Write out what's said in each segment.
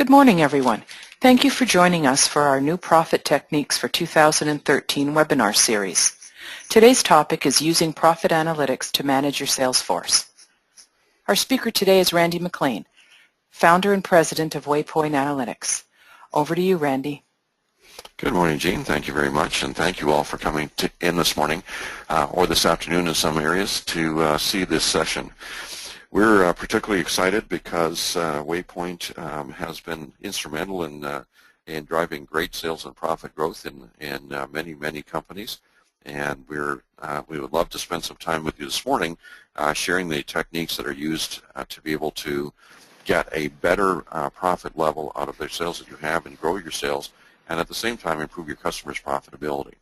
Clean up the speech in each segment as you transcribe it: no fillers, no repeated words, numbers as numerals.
Good morning, everyone. Thank you for joining us for our new Profit Techniques for 2013 webinar series. Today's topic is using profit analytics to manage your sales force. Our speaker today is Randy McLean, founder and president of WayPoint Analytics. Over to you, Randy. Good morning, Jean. Thank you very much, and thank you all for coming in this morning or this afternoon in some areas to see this session. We're particularly excited because WayPoint has been instrumental in driving great sales and profit growth in many companies, and we would love to spend some time with you this morning sharing the techniques that are used to be able to get a better profit level out of the sales that you have and grow your sales, and at the same time improve your customers' profitability.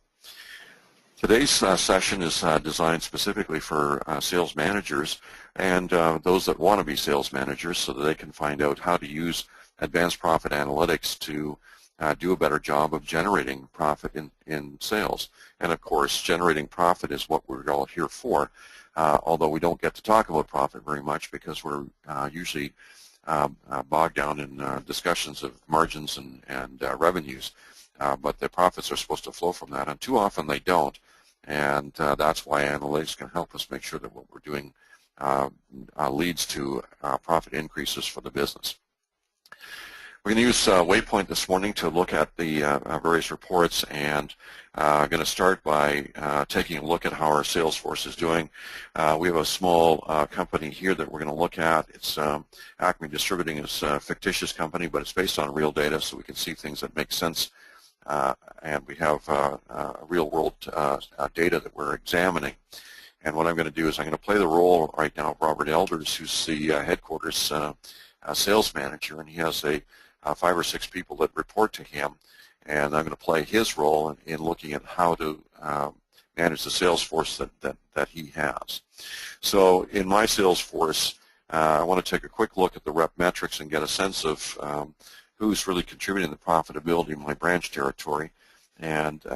Today's session is designed specifically for sales managers and those that want to be sales managers so that they can find out how to use advanced profit analytics to do a better job of generating profit in sales. And of course, generating profit is what we're all here for, although we don't get to talk about profit very much because we're usually bogged down in discussions of margins and revenues. But the profits are supposed to flow from that, and too often they don't, and that's why analytics can help us make sure that what we're doing leads to profit increases for the business. We're going to use WayPoint this morning to look at the various reports, and I'm going to start by taking a look at how our sales force is doing. We have a small company here that we're going to look at. It's Acme Distributing. It's a fictitious company, but it's based on real data, so we can see things that make sense. And we have real-world data that we're examining. And what I'm going to do is I'm going to play the role right now of Robert Elders, who's the headquarters sales manager, and he has 5 or 6 people that report to him. And I'm going to play his role in looking at how to manage the sales force that he has. So in my sales force, I want to take a quick look at the rep metrics and get a sense of who's really contributing to the profitability in my branch territory, and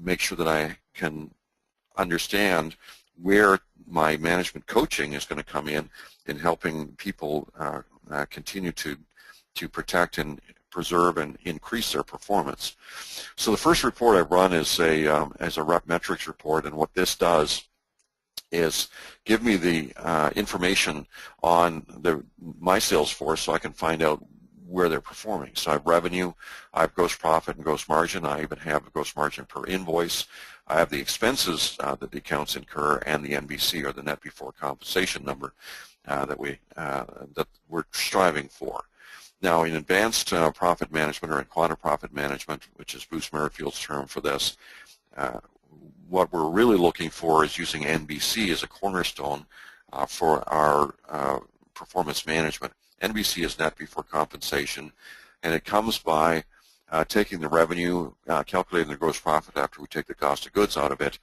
make sure that I can understand where my management coaching is going to come in helping people continue to protect and preserve and increase their performance. So the first report I run is a rep metrics report, and what this does is give me the information on my sales force so I can find out where they're performing. So I have revenue, I have gross profit and gross margin, I even have a gross margin per invoice, I have the expenses that the accounts incur, and the NBC, or the net before compensation number that we're striving for. Now, in advanced profit management, or in quantum profit management, which is Bruce Merrifield's term for this, what we're really looking for is using NBC as a cornerstone for our performance management. NBC is net before compensation, and it comes by taking the revenue, calculating the gross profit after we take the cost of goods out of it,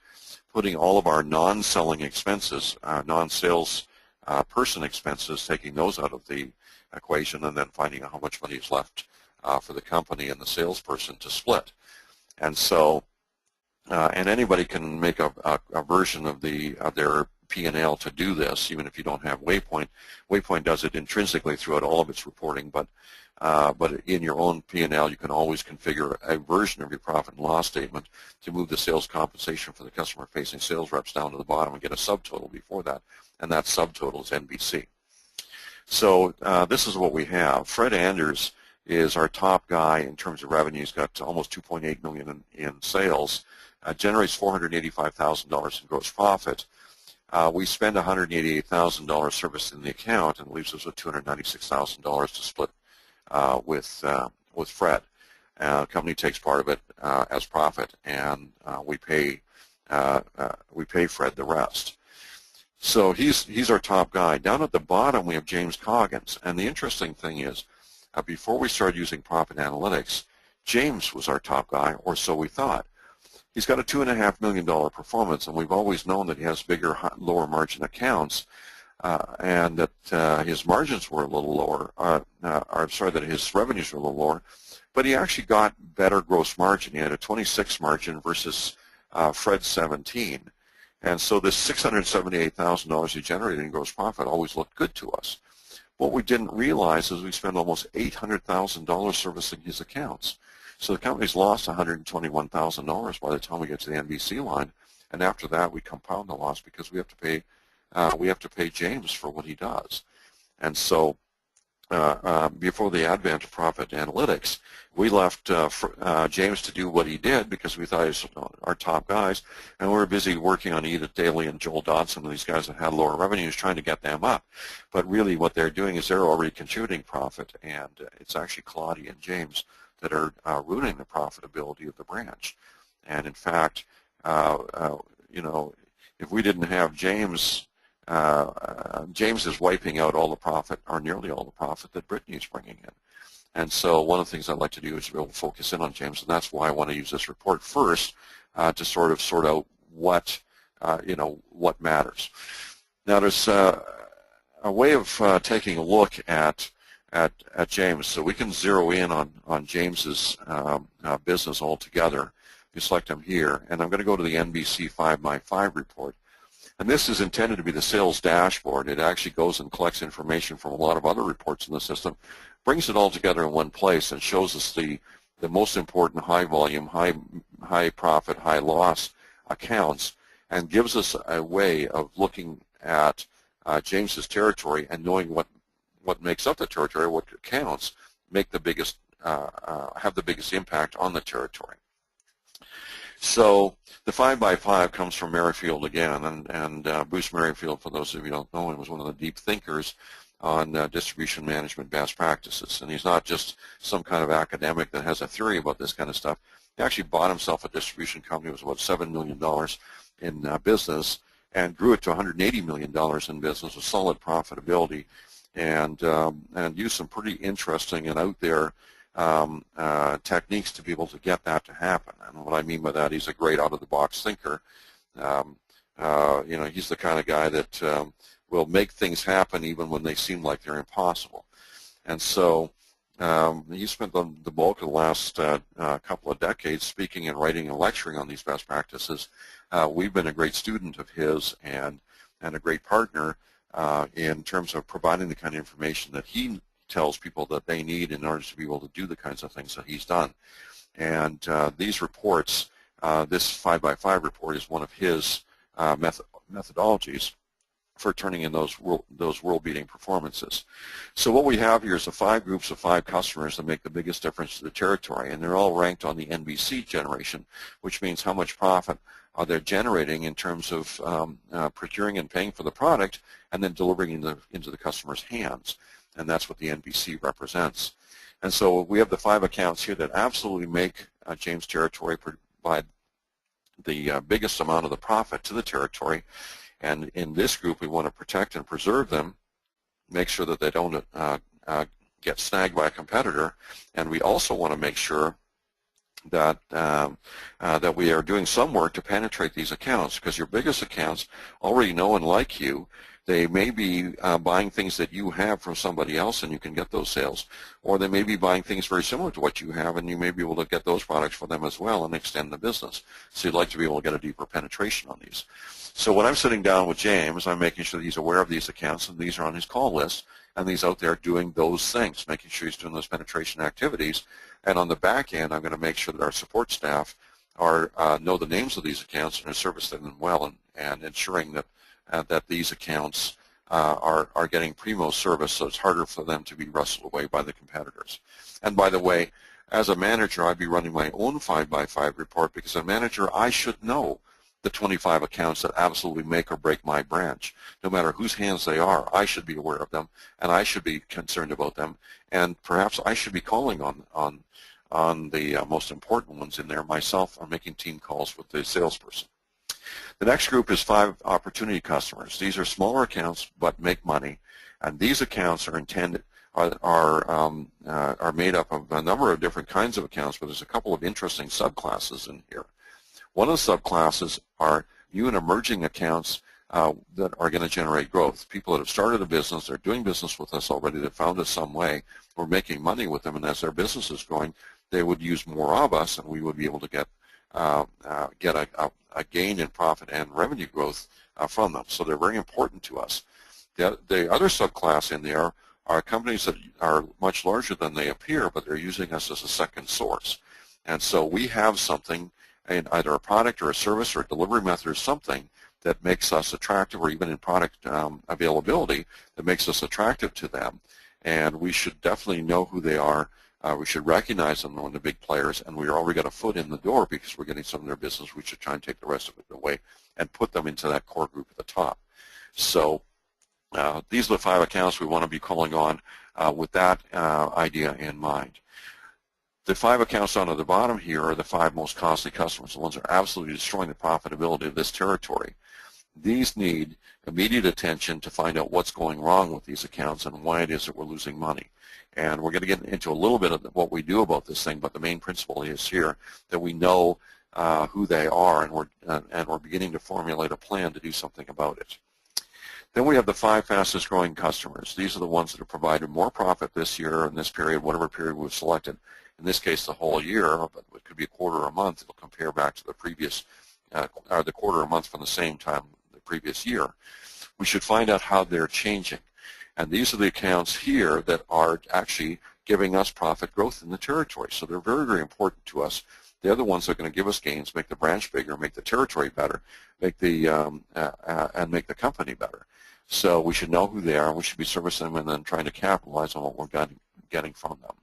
putting all of our non-selling expenses, non-sales person expenses, taking those out of the equation, and then finding out how much money is left for the company and the salesperson to split. And so, and anybody can make a version of their P&L to do this, even if you don't have WayPoint. WayPoint does it intrinsically throughout all of its reporting, but in your own P&L, you can always configure a version of your profit and loss statement to move the sales compensation for the customer-facing sales reps down to the bottom and get a subtotal before that, and that subtotal is NBC. So this is what we have. Fred Anders is our top guy in terms of revenue. He's got almost $2.8 million in sales, generates $485,000 in gross profit. We spend $188,000 servicing the account, and it leaves us with $296,000 to split with Fred. The company takes part of it as profit, and we pay Fred the rest. So he's our top guy. Down at the bottom, we have James Coggins, and the interesting thing is, before we started using profit analytics, James was our top guy, or so we thought. He's got a $2.5 million performance, and we've always known that he has bigger, lower margin accounts, and that his margins were a little lower. That his revenues were a little lower, but he actually got better gross margin. He had a 26 margin versus Fred's 17, and so this $678,000 he generated in gross profit always looked good to us. What we didn't realize is we spent almost $800,000 servicing his accounts. So the company's lost $121,000 by the time we get to the NBC line, and after that we compound the loss because we have to pay James for what he does. And so before the advent of profit analytics, we left James to do what he did because we thought he was our top guys, and we were busy working on Edith Daly and Joel Dodson and these guys that had lower revenues, trying to get them up. But really what they're doing is they're already contributing profit, and it's actually Claudia and James that are ruining the profitability of the branch. And in fact, you know, if we didn't have James, James is wiping out all the profit, or nearly all the profit, that Brittany's bringing in. And so one of the things I'd like to do is really focus in on James, and that's why I want to use this report first to sort out what, you know, what matters. Now there's a way of taking a look at James. So we can zero in on James's business altogether. You select him here, and I'm going to go to the NBC 5x5 report. And this is intended to be the sales dashboard. It actually goes and collects information from a lot of other reports in the system, brings it all together in one place, and shows us the most important high volume, high profit, high loss accounts, and gives us a way of looking at James's territory and knowing what makes up the territory, what accounts make the biggest, have the biggest impact on the territory. So the 5x5 comes from Merrifield again, and Bruce Merrifield, for those of you who don't know him, was one of the deep thinkers on distribution management best practices. And he's not just some kind of academic that has a theory about this kind of stuff. He actually bought himself a distribution company. It was about $7 million in business, and grew it to $180 million in business with solid profitability, and used some pretty interesting and out there techniques to be able to get that to happen. And what I mean by that, he's a great out-of-the-box thinker. You know, he's the kind of guy that will make things happen even when they seem like they're impossible. And so he spent the bulk of the last couple of decades speaking and writing and lecturing on these best practices. We've been a great student of his and a great partner in terms of providing the kind of information that he tells people that they need in order to be able to do the kinds of things that he's done. And these reports, this 5x5 report is one of his methodologies for turning in those world-beating performances. So what we have here is the 5 groups of 5 customers that make the biggest difference to the territory, and they're all ranked on the NBC Generation, which means how much profit are they generating in terms of procuring and paying for the product and then delivering into the customer's hands. And that's what the NBC represents. And so we have the 5 accounts here that absolutely make James territory provide the biggest amount of the profit to the territory. And in this group, we want to protect and preserve them, make sure that they don't get snagged by a competitor. And we also want to make sure that that we are doing some work to penetrate these accounts, because your biggest accounts already know and like you. They may be buying things that you have from somebody else, and you can get those sales, or they may be buying things very similar to what you have, and you may be able to get those products for them as well and extend the business. So you'd like to be able to get a deeper penetration on these. So when I'm sitting down with James, I'm making sure that he's aware of these accounts, and these are on his call list, and he's out there doing those things, making sure he's doing those penetration activities. And on the back end, I'm going to make sure that our support staff know the names of these accounts and are servicing them well, and ensuring that that these accounts are getting primo service, so it's harder for them to be wrestled away by the competitors. And by the way, as a manager, I'd be running my own 5x5 report, because as a manager, I should know the 25 accounts that absolutely make or break my branch. No matter whose hands they are, I should be aware of them, and I should be concerned about them, and perhaps I should be calling on the most important ones in there myself, or making team calls with the salesperson. The next group is 5 opportunity customers. These are smaller accounts but make money, and these accounts are made up of a number of different kinds of accounts, but there's a couple of interesting subclasses in here. One of the subclasses are new and emerging accounts that are going to generate growth. People that have started a business, they're doing business with us already, they found us some way, we're making money with them, and as their business is growing, they would use more of us, and we would be able to get a gain in profit and revenue growth from them. So they're very important to us. The other subclass in there are companies that are much larger than they appear, but they're using us as a second source. And so we have something, in either a product or a service or a delivery method or something that makes us attractive, or even in product availability that makes us attractive to them. And we should definitely know who they are. We should recognize them when they're big players, and we already got a foot in the door because we're getting some of their business. We should try and take the rest of it away and put them into that core group at the top. So these are the 5 accounts we want to be calling on with that idea in mind. The 5 accounts down at the bottom here are the 5 most costly customers, the ones that are absolutely destroying the profitability of this territory. These need immediate attention to find out what's going wrong with these accounts and why it is that we're losing money. And we're going to get into a little bit of what we do about this thing, but the main principle is here that we know who they are, and we're beginning to formulate a plan to do something about it. Then we have the 5 fastest growing customers. These are the ones that have provided more profit this year in this period, whatever period we've selected. In this case, the whole year, but it could be a quarter or a month. It'll compare back to the previous, or the quarter or month from the same time the previous year. We should find out how they're changing. And these are the accounts here that are actually giving us profit growth in the territory. So they're very, very important to us. They're the ones that are going to give us gains, make the branch bigger, make the territory better, make the and make the company better. So we should know who they are, and we should be servicing them and then trying to capitalize on what we're getting from them.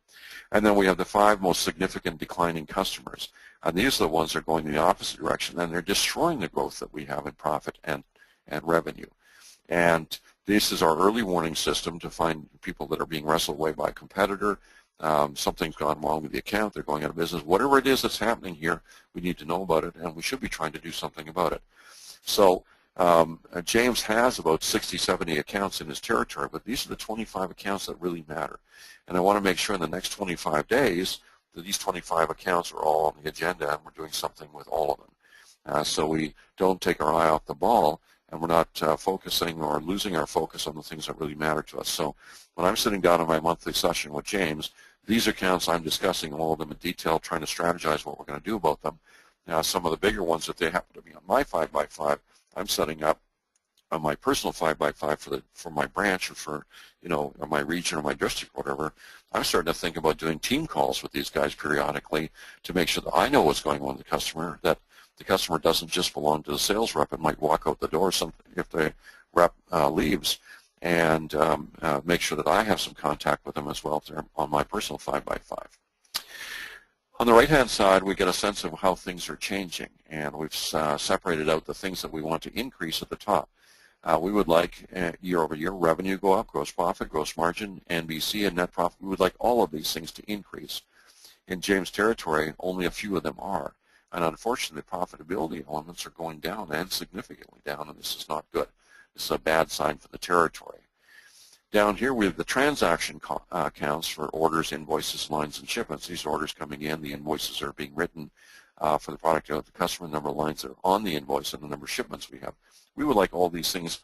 And then we have the 5 most significant declining customers. And these are the ones that are going in the opposite direction, and they're destroying the growth that we have in profit and revenue. And this is our early warning system to find people that are being wrestled away by a competitor. Something's gone wrong with the account. They're going out of business. Whatever it is that's happening here, we need to know about it, and we should be trying to do something about it. So James has about 60, 70 accounts in his territory, but these are the 25 accounts that really matter. And I want to make sure in the next 25 days that these 25 accounts are all on the agenda and we're doing something with all of them. So we don't take our eye off the ball and we're not focusing or losing our focus on the things that really matter to us. So when I'm sitting down in my monthly session with James, these accounts I'm discussing all of them in detail, trying to strategize what we're going to do about them. Now, some of the bigger ones, if they happen to be on my 5x5, I'm setting up on my personal 5x5 for my branch or for, my region or my district, whatever. I'm starting to think about doing team calls with these guys periodically to make sure that I know what's going on with the customer, that the customer doesn't just belong to the sales rep and might walk out the door if the rep leaves, and make sure that I have some contact with them as well on my personal 5x5. On the right-hand side, we get a sense of how things are changing, and we've separated out the things that we want to increase at the top. We would like year-over-year revenue go up, gross profit, gross margin, NBC, and net profit. We would like all of these things to increase. In James' territory, only a few of them are. And unfortunately, profitability elements are going down, and significantly down, and this is not good. This is a bad sign for the territory. Down here, we have the transaction accounts for orders, invoices, lines, and shipments. These orders coming in, the invoices are being written for the product of the customer, the number of lines that are on the invoice, and the number of shipments we have. We would like all these things,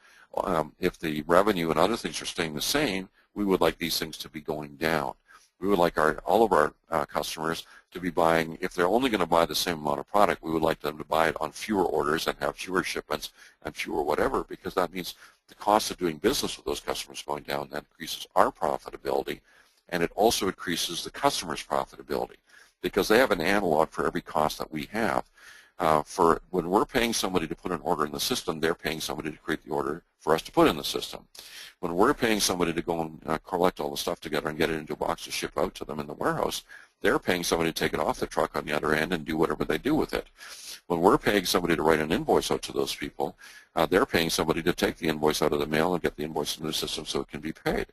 if the revenue and other things are staying the same, we would like these things to be going down. We would like all of our customers to be buying, if they're only going to buy the same amount of product, we would like them to buy it on fewer orders and have fewer shipments and fewer whatever, because that means the cost of doing business with those customers going down. That increases our profitability, and it also increases the customer's profitability, because they have an analog for every cost that we have. For when we're paying somebody to put an order in the system, they're paying somebody to create the order for us to put in the system. When we're paying somebody to go and collect all the stuff together and get it into a box to ship out to them in the warehouse, they're paying somebody to take it off the truck on the other end and do whatever they do with it. When we're paying somebody to write an invoice out to those people, they're paying somebody to take the invoice out of the mail and get the invoice into the system so it can be paid.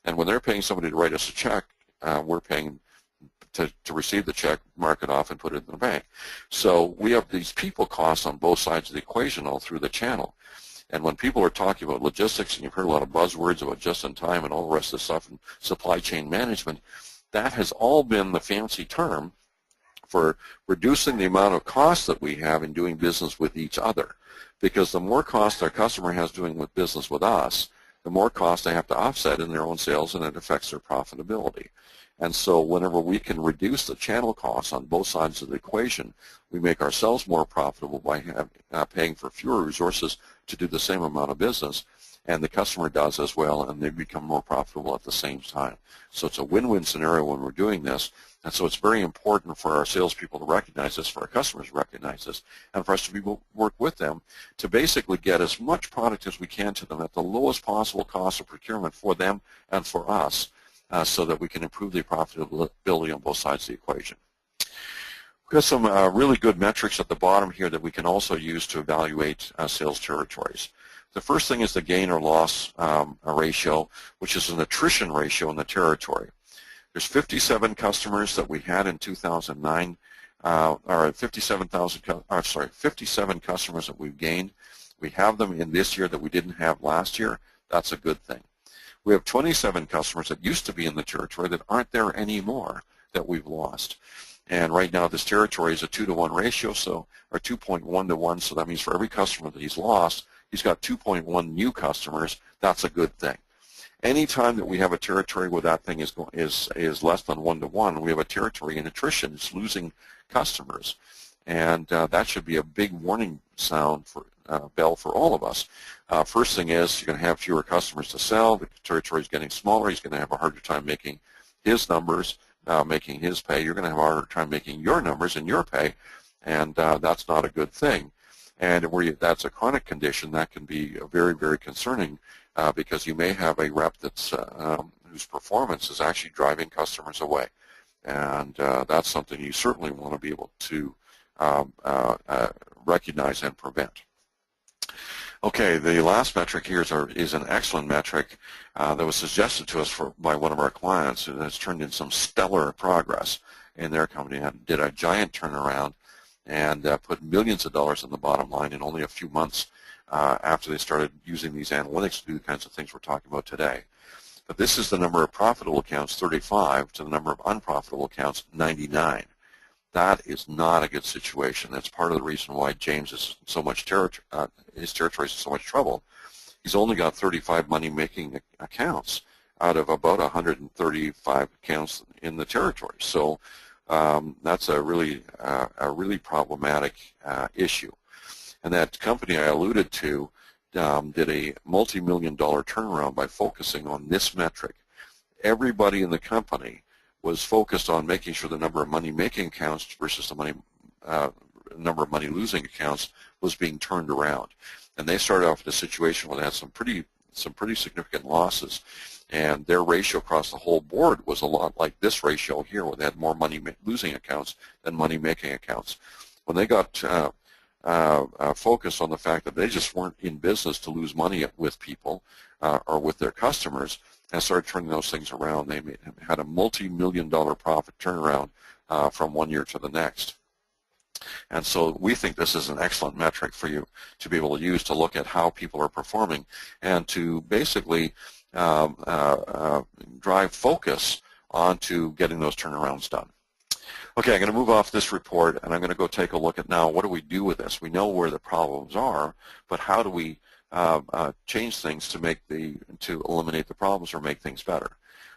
And when they're paying somebody to write us a check, we're paying to receive the check, mark it off, and put it in the bank. So we have these people costs on both sides of the equation all through the channel. And when people are talking about logistics, and you've heard a lot of buzzwords about just-in-time and all the rest of the stuff and supply chain management, that has all been the fancy term for reducing the amount of cost that we have in doing business with each other. Because the more cost our customer has doing business with us, the more cost they have to offset in their own sales, and it affects their profitability. And so whenever we can reduce the channel costs on both sides of the equation, we make ourselves more profitable by paying for fewer resources to do the same amount of business. and the customer does as well, and they become more profitable at the same time. So it's a win-win scenario when we're doing this, and so it's very important for our salespeople to recognize this, for our customers to recognize this, and for us to work with them to basically get as much product as we can to them at the lowest possible cost of procurement for them and for us, so that we can improve the profitability on both sides of the equation. We've got some really good metrics at the bottom here that we can also use to evaluate sales territories. The first thing is the gain or loss ratio, which is an attrition ratio in the territory. There's 57 customers that we had in 2009, or 57 customers that we've gained. We have them in this year that we didn't have last year. That's a good thing. We have 27 customers that used to be in the territory that aren't there anymore that we've lost. And right now this territory is a 2-to-1 ratio, so, or 2.1 to 1, so that means for every customer that he's lost, he's got 2.1 new customers. That's a good thing. Anytime that we have a territory where that thing is less than 1 to 1, we have a territory in attrition. It's losing customers, and that should be a big warning sound for bell for all of us. First thing is you're going to have fewer customers to sell. The territory is getting smaller. He's going to have a harder time making his numbers, making his pay. You're going to have a harder time making your numbers and your pay, and that's not a good thing. And where that's a chronic condition, that can be very, very concerning, because you may have a rep that's whose performance is actually driving customers away, and that's something you certainly want to be able to recognize and prevent. Okay, the last metric here is an excellent metric that was suggested to us by one of our clients, and has turned in some stellar progress in their company and did a giant turnaround and put millions of dollars on the bottom line in only a few months after they started using these analytics to do the kinds of things we're talking about today. But this is the number of profitable accounts, 35, to the number of unprofitable accounts, 99. That is not a good situation. That's part of the reason why James is in so much his territory is in so much trouble. He's only got 35 money-making accounts out of about 135 accounts in the territory. So that's a really problematic issue. And that company I alluded to did a multi-million-dollar turnaround by focusing on this metric. Everybody in the company was focused on making sure the number of money-making accounts versus the number of money-losing accounts was being turned around. And they started off in a situation where they had some pretty significant losses, and their ratio across the whole board was a lot like this ratio here, where they had more money-losing accounts than money-making accounts. When they got focused on the fact that they just weren't in business to lose money with people or with their customers, and started turning those things around, they had a multi-million-dollar profit turnaround from one year to the next. And so we think this is an excellent metric for you to be able to use to look at how people are performing and to basically drive focus onto getting those turnarounds done. Okay, I'm going to move off this report, and I'm going to go take a look at now what do we do with this. We know where the problems are, but how do we change things to eliminate the problems or make things better?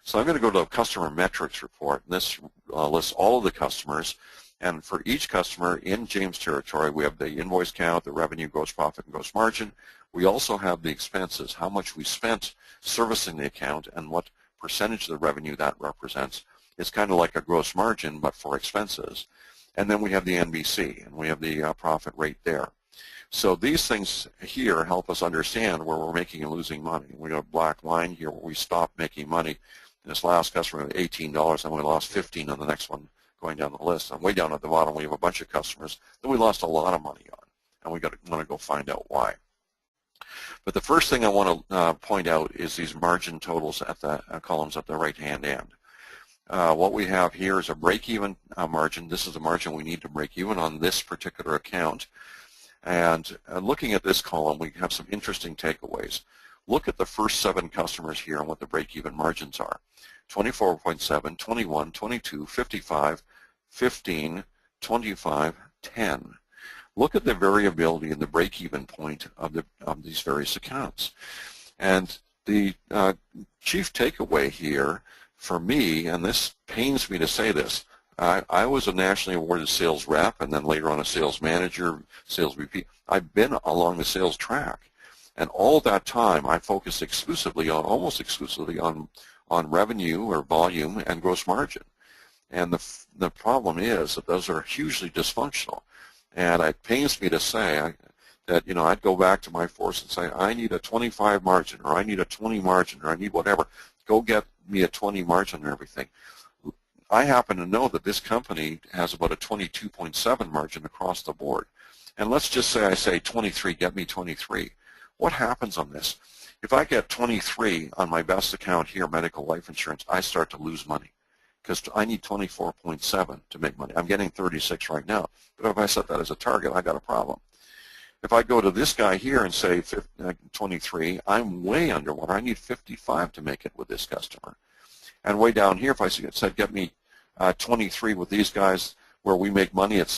So I'm going to go to a customer metrics report, and this lists all of the customers. And for each customer in James territory, we have the invoice count, the revenue, gross profit, and gross margin. We also have the expenses, how much we spent servicing the account and what percentage of the revenue that represents. It's kind of like a gross margin, but for expenses. And then we have the NBC, and we have the profit rate there. So these things here help us understand where we're making and losing money. We got a black line here where we stopped making money. This last customer had $18, and we lost $15 on the next one going down the list. And way down at the bottom, we have a bunch of customers that we lost a lot of money on, and we want to go find out why. But the first thing I want to point out is these margin totals at the columns at the right-hand end. What we have here is a break-even margin. This is the margin we need to break even on this particular account. And looking at this column, we have some interesting takeaways. Look at the first 7 customers here and what the break-even margins are. 24.7, 21, 22, 55, 15, 25, 10. Look at the variability in the break-even point of these various accounts. And the chief takeaway here for me, and this pains me to say this, I was a nationally awarded sales rep and then later on a sales manager, sales VP. I've been along the sales track. And all that time, I focused exclusively on, almost exclusively on revenue or volume and gross margin. And the problem is that those are hugely dysfunctional. And it pains me to say that, I'd go back to my force and say, I need a 25 margin, or I need a 20 margin, or I need whatever. Go get me a 20 margin and everything. I happen to know that this company has about a 22.7 margin across the board. And let's just say I say 23, get me 23. What happens on this? If I get 23 on my best account here, medical life insurance, I start to lose money because I need 24.7 to make money. I'm getting 36 right now. But if I set that as a target, I got a problem. If I go to this guy here and say 23, I'm way underwater. I need 55 to make it with this customer. And way down here, if I said get me 23 with these guys where we make money at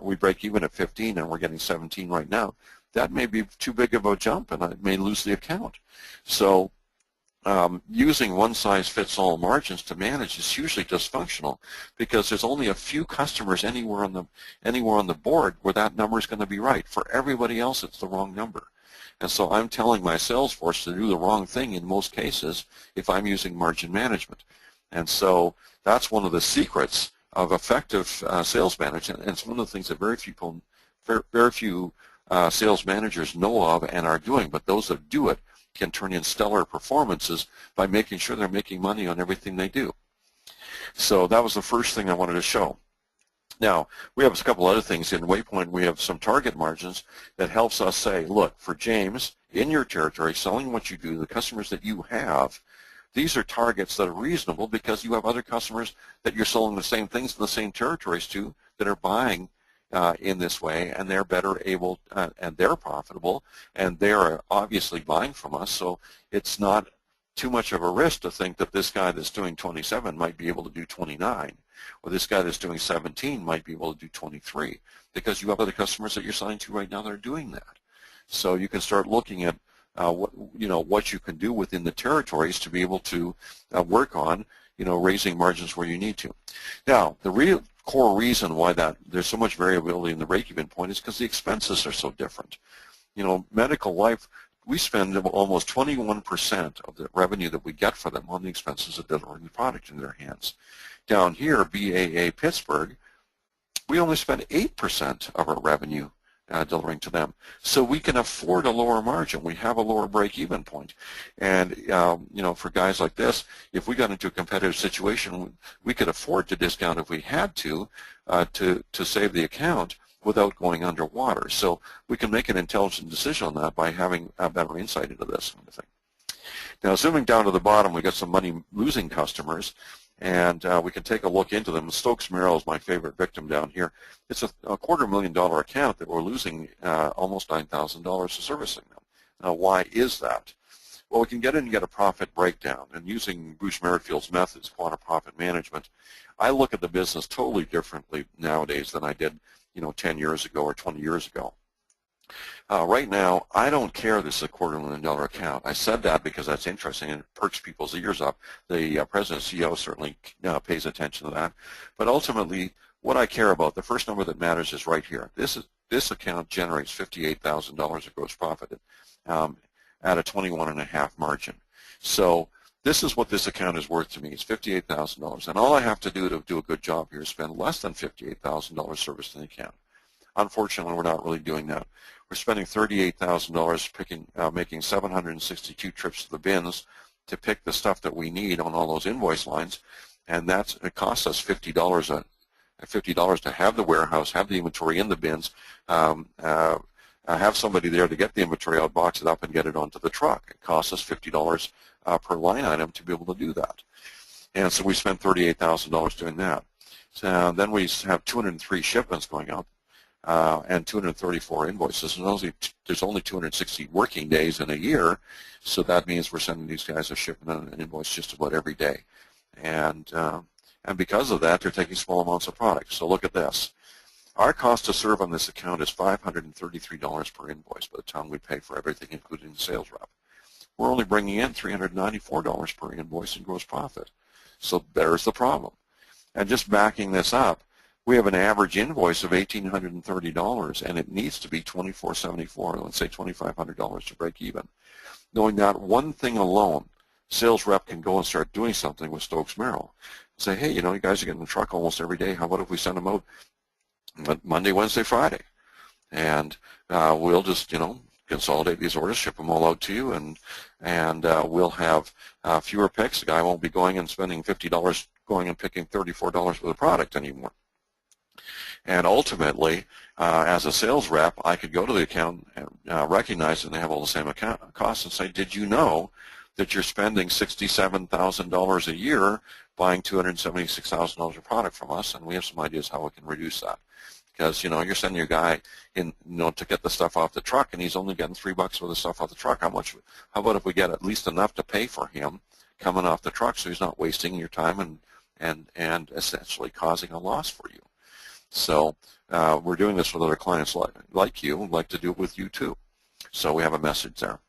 we break even at 15 and we're getting 17 right now, that may be too big of a jump and I may lose the account. So using one-size-fits-all margins to manage is hugely dysfunctional because there's only a few customers anywhere on the board where that number is going to be right. For everybody else, it's the wrong number. And so I'm telling my sales force to do the wrong thing in most cases if I'm using margin management. And so that's one of the secrets of effective sales management, and it's one of the things that very few sales managers know of and are doing, but those that do it can turn in stellar performances by making sure they're making money on everything they do. So that was the first thing I wanted to show. Now, we have a couple other things in WayPoint. We have some target margins that helps us say, look, for James, in your territory, selling what you do, the customers that you have, these are targets that are reasonable because you have other customers that you're selling the same things in the same territories to that are buying in this way, and they're better able, and they're profitable, and they're obviously buying from us, so it's not too much of a risk to think that this guy that's doing 27 might be able to do 29, or this guy that's doing 17 might be able to do 23, because you have other customers that you're selling to right now that are doing that. So you can start looking at what you can do within the territories to be able to work on, raising margins where you need to. Now, the real core reason why there's so much variability in the break-even point is because the expenses are so different. Medical life, we spend almost 21% of the revenue that we get for them on the expenses of delivering the product in their hands. Down here, BAA Pittsburgh, we only spend 8% of our revenue delivering to them. So we can afford a lower margin. We have a lower break-even point. And, for guys like this, if we got into a competitive situation, we could afford to discount if we had to save the account without going underwater. So we can make an intelligent decision on that by having a better insight into this kind of thing. Now, zooming down to the bottom, we got some money-losing customers, and we can take a look into them. Stokes Merrill is my favorite victim down here. It's a $250,000 account that we're losing almost $9,000 to servicing them. Now, why is that? Well, we can get in and get a profit breakdown, and using Bruce Merrifield's methods, quantum profit management, I look at the business totally differently nowadays than I did 10 years ago or 20 years ago. Right now, I don't care this is a $250,000 account. I said that because that's interesting and it perks people's ears up. The president and CEO certainly pays attention to that. But ultimately, what I care about, the first number that matters is right here. This account generates $58,000 of gross profit at a 21.5 margin. So this is what this account is worth to me. It's $58,000. And all I have to do a good job here is spend less than $58,000 servicing the account. Unfortunately, we're not really doing that. We're spending $38,000 making 762 trips to the bins to pick the stuff that we need on all those invoice lines, and it costs us $50 to have the warehouse, have the inventory in the bins, have somebody there to get the inventory out, box it up, and get it onto the truck. It costs us $50 per line item to be able to do that. And so we spent $38,000 doing that. So then we have 203 shipments going out. And 234 invoices. And there's only 260 working days in a year, so that means we're sending these guys a shipment and an invoice just about every day. And because of that, they're taking small amounts of product. So look at this. Our cost to serve on this account is $533 per invoice by the time we pay for everything, including the sales rep. We're only bringing in $394 per invoice in gross profit. So there's the problem. And just backing this up, We have an average invoice of $1,830, and it needs to be $2,474, let's say $2,500 to break even. Knowing that one thing alone, sales rep can go and start doing something with Stokes Merrill. Say, hey, you know, you guys are getting in the truck almost every day. How about if we send them out Monday, Wednesday, Friday? And we'll just, you know, consolidate these orders, ship them all out to you, and we'll have fewer picks. The guy won't be going and spending $50 going and picking $34 worth of product anymore. And ultimately, as a sales rep, I could go to the account and recognize that they have all the same account costs and say, did you know that you're spending $67,000 a year buying $276,000 of product from us? And we have some ideas how we can reduce that. Because, you know, you're sending your guy in, you know, to get the stuff off the truck, and he's only getting $3 worth of stuff off the truck. How about if we get at least enough to pay for him coming off the truck, so he's not wasting your time and essentially causing a loss for you? So we're doing this with other clients like you, like to do it with you too. So we have a message there.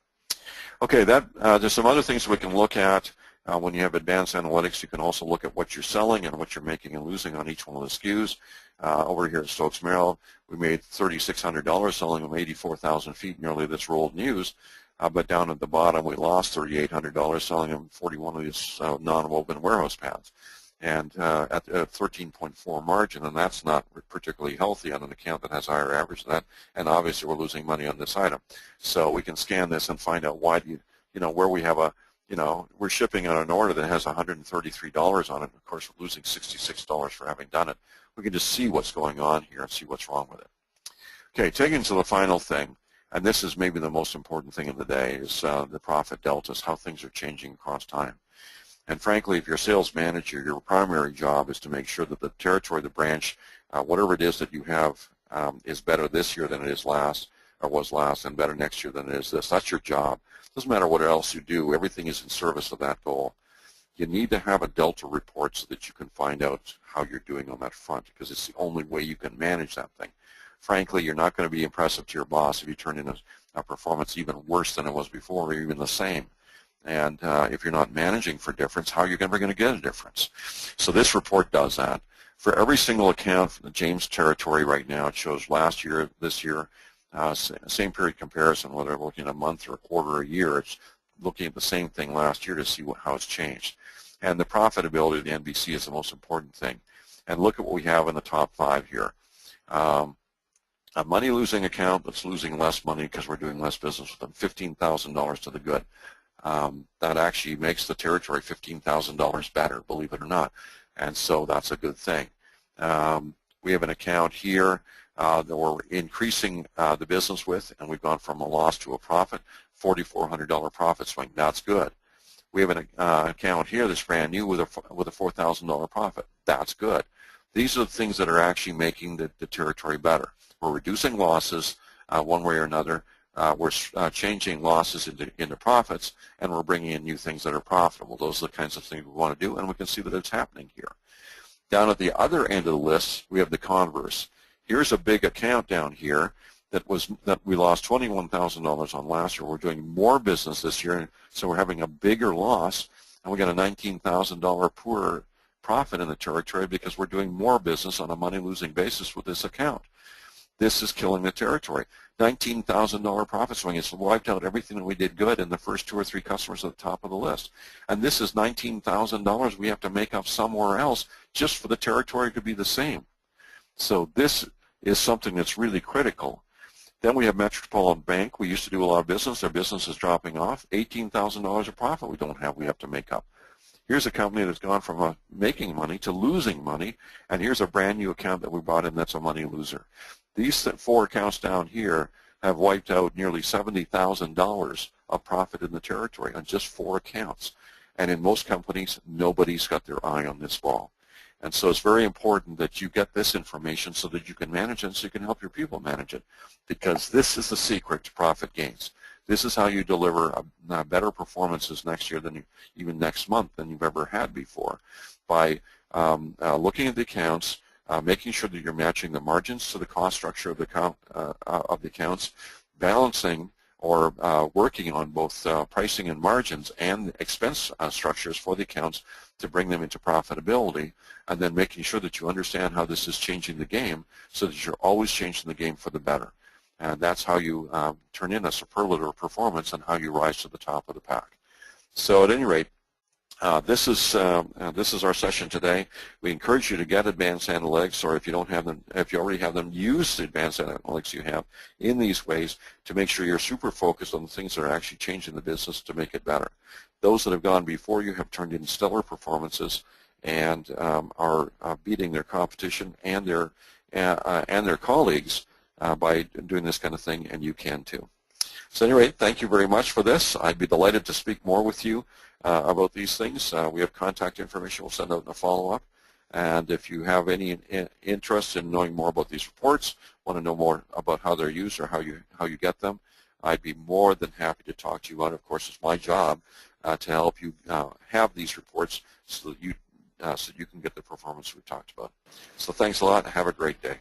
Okay, there's some other things we can look at. When you have advanced analytics, you can also look at what you're selling and what you're making and losing on each one of the SKUs. Over here at Stokes Merrill, we made $3,600 selling them 84,000 feet, nearly this rolled news. But down at the bottom, we lost $3,800 selling them 41 of these non-woven warehouse pads. And at a 13.4 margin, and that's not particularly healthy on an account that has a higher average than that. And obviously, we're losing money on this item. So we can scan this and find out why where we have we're shipping on an order that has $133 on it. Of course, we're losing $66 for having done it. We can just see what's going on here and see what's wrong with it. Okay, taking to the final thing, and this is maybe the most important thing of the day, is the profit deltas, how things are changing across time. And frankly, if you're a sales manager, your primary job is to make sure that the territory, the branch, whatever it is that you have is better this year than it is last, or was last, and better next year than it is this. That's your job. Doesn't matter what else you do. Everything is in service of that goal. You need to have a delta report so that you can find out how you're doing on that front, because it's the only way you can manage that thing. Frankly, you're not going to be impressive to your boss if you turn in a performance even worse than it was before, or even the same. And if you're not managing for difference, how are you ever going to get a difference? So this report does that. For every single account from the James territory right now, it shows last year, this year, same period comparison, whether we're looking at a month or a quarter or a year, it's looking at the same thing last year to see how it's changed. And the profitability of the NBC is the most important thing. And look at what we have in the top 5 here. A money-losing account that's losing less money because we're doing less business with them, $15,000 to the good. That actually makes the territory $15,000 better, believe it or not. And so that's a good thing. We have an account here that we're increasing the business with, and we've gone from a loss to a profit, $4,400 profit swing. That's good. We have an account here that's brand new with a $4,000 profit. That's good. These are the things that are actually making the territory better. We're reducing losses one way or another. We're changing losses into profits, and we're bringing in new things that are profitable. Those are the kinds of things we want to do, and we can see that it's happening here. Down at the other end of the list, we have the Converse. Here's a big account down here that we lost $21,000 on last year. We're doing more business this year, so we're having a bigger loss, and we got a $19,000 poorer profit in the territory because we're doing more business on a money-losing basis with this account. This is killing the territory. $19,000 profit swing. It's wiped out everything that we did good in the first 2 or 3 customers at the top of the list. And this is $19,000 we have to make up somewhere else just for the territory to be the same. So this is something that's really critical. Then we have Metropolitan Bank. We used to do a lot of business. Their business is dropping off. $18,000 of profit we have to make up. Here's a company that's gone from making money to losing money, and here's a brand new account that we brought in that's a money loser. These 4 accounts down here have wiped out nearly $70,000 of profit in the territory on just 4 accounts. And in most companies, nobody's got their eye on this ball. And so it's very important that you get this information so that you can manage it, so you can help your people manage it, because this is the secret to profit gains. This is how you deliver better performances next year than even next month than you've ever had before, by looking at the accounts, making sure that you're matching the margins to the cost structure of the accounts, balancing or working on both pricing and margins and expense structures for the accounts to bring them into profitability, and then making sure that you understand how this is changing the game so that you're always changing the game for the better. And that's how you turn in a superlative performance and how you rise to the top of the pack. So at any rate, this is our session today. We encourage you to get advanced analytics, or if you don't have them, if you already have them, use the advanced analytics you have in these ways to make sure you're super focused on the things that are actually changing the business to make it better. Those that have gone before you have turned in stellar performances and are beating their competition and their colleagues by doing this kind of thing, and you can too. So anyway, thank you very much for this. I'd be delighted to speak more with you about these things. We have contact information. We'll send out a follow-up. And if you have any interest in knowing more about these reports, want to know more about how they're used or how you get them, I'd be more than happy to talk to you about it. Of course, it's my job to help you have these reports so that you can get the performance we've talked about. So thanks a lot, and have a great day.